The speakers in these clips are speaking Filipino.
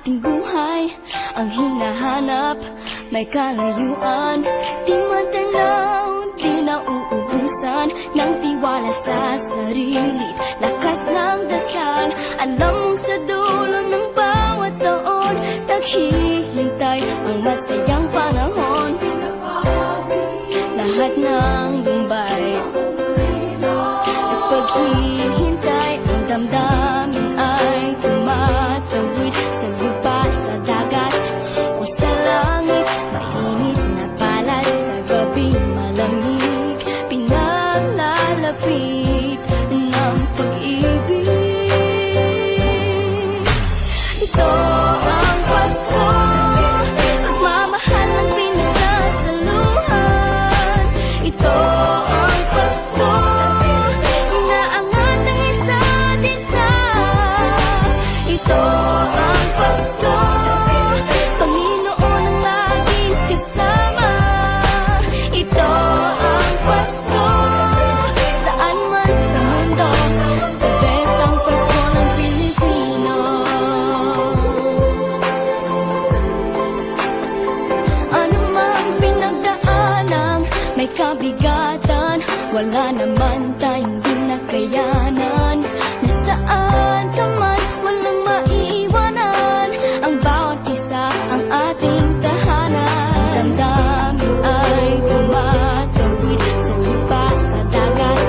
ating buhay ang hinahanap. May kalayuan, di matanaw, di nauubusan ng tiwala sa sarili, lakas ng dasal. Alam mong sa dulo ng bawat taon, naghihintay ang masayang panahon. Lahat ng lumbay at paghihintay, ang damdamin ay tumatawid sa lupa, sa dagat o sa langit. Mainit na palad sa gabing malamig, pinaglalapit ng pag-ibig. Ito ang Pasko, pagmamahal ang pinagsasaluhan. Ito ang Pasko, inaangat ang isa't isa. Ito ang Pasko, Panginoon ang laging kasama. Ito ang Pasko, saan man sa mundo, the best ang Pasko ng Pilipino. Ano mang pinagdaanang may kabigatan, wala naman tayong di nakayanan. Nasaan ka man, walang maiiwanan, ang bawat isa ang ating tahanan. Damdamin ay tumatawid sa lupa, sa dagat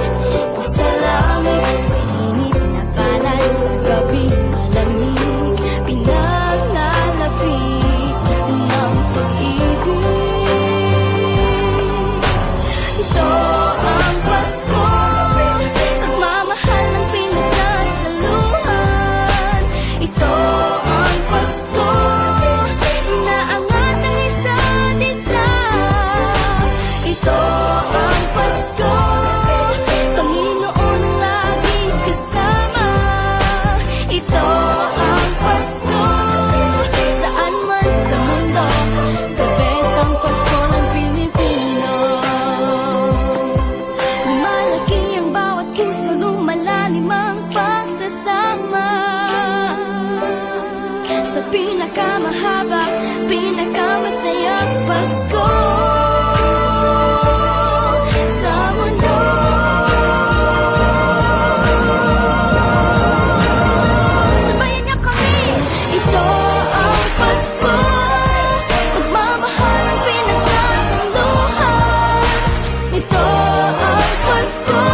o sa langit. Mainit na palad sa gabing malamig, pinaglalapit ng pag-ibig. Ito ang Pasko, pagmamahal ang pinagsasaluhan. Ito ang Pasko, inaangat ang isa't isa. Ito ang Pasko, Panginoon ang laging kasama. Ito ang Pasko, saan man sa mundo, the best ang Pasko ng Pilipino. Lumalaki ang bawat puso, lumalalim ang pagsasama. Sa pinakamahaba, pinakamasayang Pasko sa mundo. Sabayan niyo kami! Ito ang Pasko, pagmamahal ang pinagsasaluhan. Ito ang Pasko,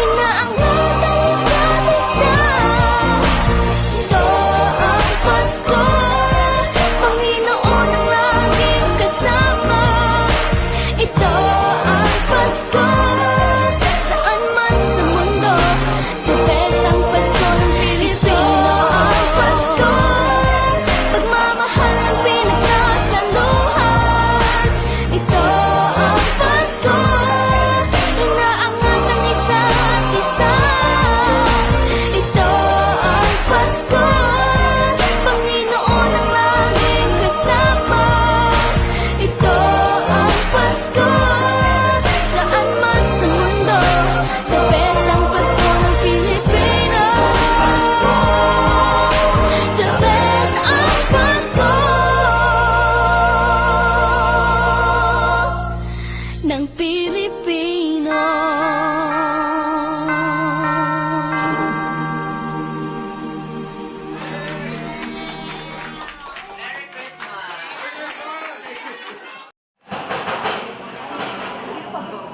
inaangat ang isa't isa. Ito ang Pasko, Panginoon ang laging kasama. Ito ang Pasko, saan man sa mundo, the best ang Pasko ng Pilipino. Ang Pasko, pagmamahal ang pinagsasaluhan. Ito ang Pasko, inaangat ang isa't isa. Ito ang Pasko, Panginoon ang laging kasama. Ito ang Pasko, saan man sa mundo, the best ang Pasko ng Pilipino. The best ang Pasko ng Pilipino.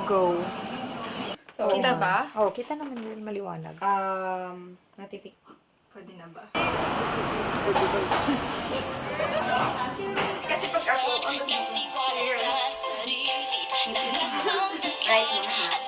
Go. So, kita ba? Oh, kita naman yun, maliwanag. Notific. Pwede na ba? Kasi pag ako, clear. Right mo na.